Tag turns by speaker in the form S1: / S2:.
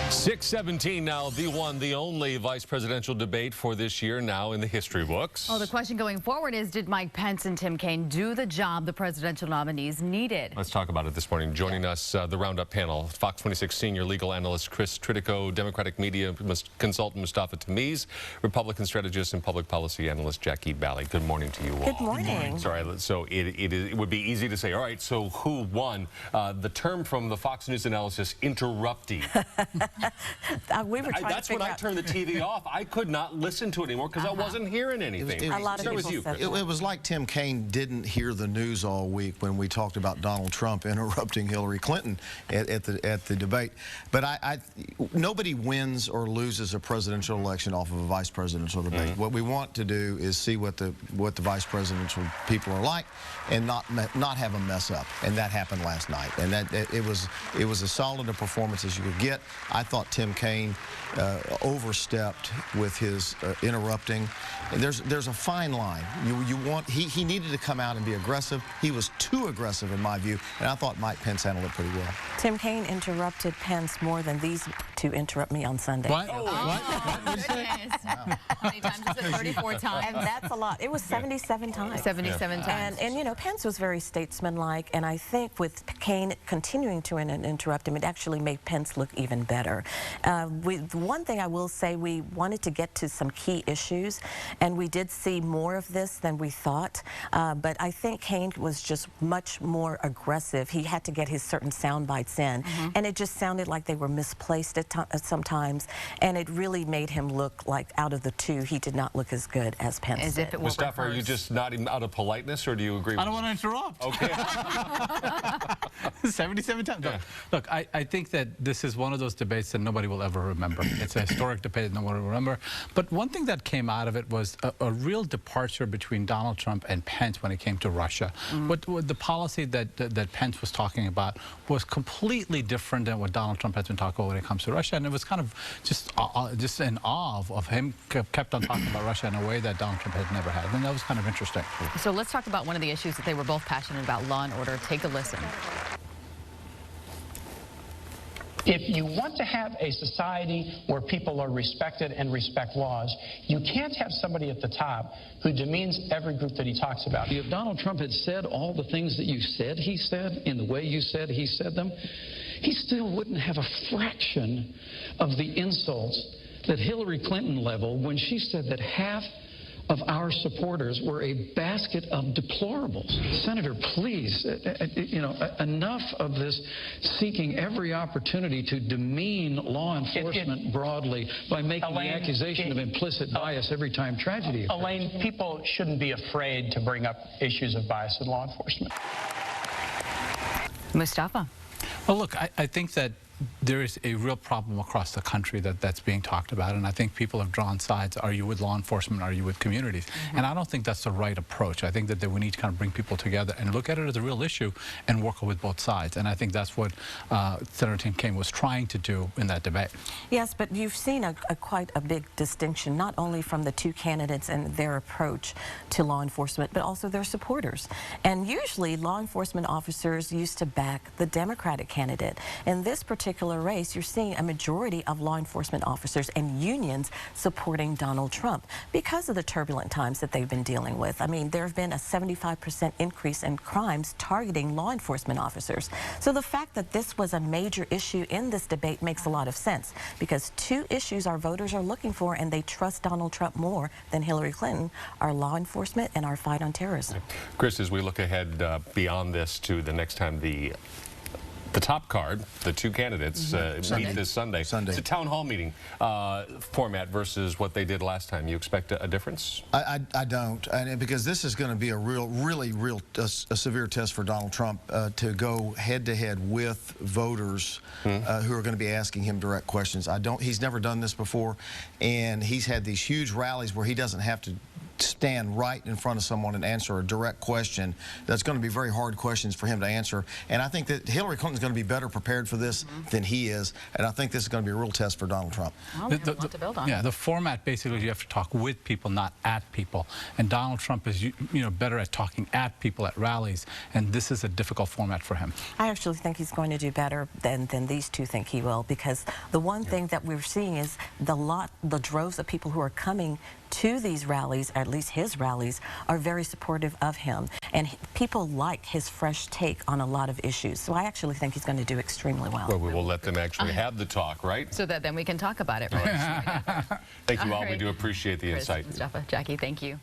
S1: 6:17 now, the one, the only vice presidential debate for this year now in the history books.
S2: Well, the question going forward is, did Mike Pence and Tim Kaine do the job the presidential nominees needed?
S1: Let's talk about it this morning. Joining us, the Roundup panel, Fox 26 senior legal analyst Chris Tritico, Democratic media consultant Mustafa Tamiz, Republican strategist and public policy analyst Jackie Bally. Good morning to you all.
S3: Good morning.
S1: Sorry, so it would be easy to say, all right, so who won? The term from the Fox News analysis, interruptee. That's when I turned the TV off. I could not listen to it anymore because I wasn't hearing anything.
S3: A lot of people said that.
S4: It was like Tim Kaine didn't hear the news all week when we talked about Donald Trump interrupting Hillary Clinton at the debate. But nobody wins or loses a presidential election off of a vice presidential debate. What we want to do is see what the vice presidential people are like and not have them mess up. And that happened last night. And it was as solid a performance as you could get. I thought Tim Kaine overstepped with his interrupting. There's a fine line. He needed to come out and be aggressive. He was too aggressive in my view, and I thought Mike Pence handled it pretty well.
S3: Tim Kaine interrupted Pence more than these two interrupt me on Sunday.
S2: What? Oh, what? Goodness. Wow. How many times is it? 34 times.
S3: And that's a lot. It was 77 times.
S2: 77 times.
S3: And you know, Pence was very statesmanlike, and I think with Kaine continuing to interrupt him, it actually made Pence look even better. One thing I will say, we wanted to get to some key issues, and we did see more of this than we thought, but I think Kaine was just much more aggressive. He had to get his certain sound bites in, and it just sounded like they were misplaced at sometimes, and it really made him look like, out of the two, he did not look as good as Pence
S2: as
S3: did.
S2: If it were
S1: Mustafa, are you just nodding out of politeness, or do you agree with
S5: I don't want to interrupt.
S1: Okay.
S5: 77 times. Look, I think that this is one of those debates that nobody will ever remember. It's a historic debate no one will remember. But one thing that came out of it was a real departure between Donald Trump and Pence when it came to Russia. What the policy that Pence was talking about was completely different than what Donald Trump has been talking about when it comes to Russia. And it was kind of just in awe of him kept on talking about Russia in a way that Donald Trump had never had. And that was kind of interesting.
S2: So let's talk about one of the issues that they were both passionate about, law and order. Take a listen.
S6: If you want to have a society where people are respected and respect laws, you can't have somebody at the top who demeans every group that he talks about.
S7: If Donald Trump had said all the things that you said he said, in the way you said he said them, he still wouldn't have a fraction of the insults that Hillary Clinton leveled when she said that half of our supporters were a basket of deplorables. Senator, please, enough of this seeking every opportunity to demean law enforcement broadly by making the accusation of implicit bias every time tragedy occurs.
S6: Elaine, people shouldn't be afraid to bring up issues of bias in law enforcement.
S2: Mustafa.
S5: Well, look, I think that there is a real problem across the country that's being talked about, and I think people have drawn sides. Are you with law enforcement? Are you with communities? And I don't think that's the right approach. I think that we need to kind of bring people together and look at it as a real issue and work with both sides. And I think that's what Senator Tim Kaine was trying to do in that debate.
S3: Yes, but you've seen quite a big distinction, not only from the two candidates and their approach to law enforcement, but also their supporters. And usually law enforcement officers used to back the Democratic candidate. In this particular race, you're seeing a majority of law enforcement officers and unions supporting Donald Trump because of the turbulent times that they've been dealing with. I mean, there have been a 75% increase in crimes targeting law enforcement officers. So the fact that this was a major issue in this debate makes a lot of sense, because two issues our voters are looking for, and they trust Donald Trump more than Hillary Clinton, are law enforcement and our fight on terrorism.
S1: Chris, as we look ahead beyond this to the next time the top card, the two candidates meet this Sunday. It's a town hall meeting format versus what they did last time. You expect a difference?
S4: I don't, because this is going to be a really severe test for Donald Trump to go head-to-head with voters who are going to be asking him direct questions. He's never done this before, and he's had these huge rallies where he doesn't have to stand right in front of someone and answer a direct question that's going to be very hard questions for him to answer. And I think that Hillary Clinton's going to be better prepared for this than he is, and I think this is going to be a real test for Donald Trump.
S2: Well, we have a lot to build on.
S5: Yeah, the format basically you have to talk with people, not at people. And Donald Trump is better at talking at people at rallies, and this is a difficult format for him.
S3: I actually think he's going to do better than these two think he will, because the one thing that we're seeing is the droves of people who are coming to these rallies, at least his rallies, are very supportive of him. And people like his fresh take on a lot of issues. So I actually think he's going to do extremely well.
S1: Well, we will let them actually have the talk, right?
S2: So that then we can talk about it. Right?
S1: Thank you all.
S2: Right.
S1: We do appreciate the insight.
S2: Mustafa, Jackie, thank you.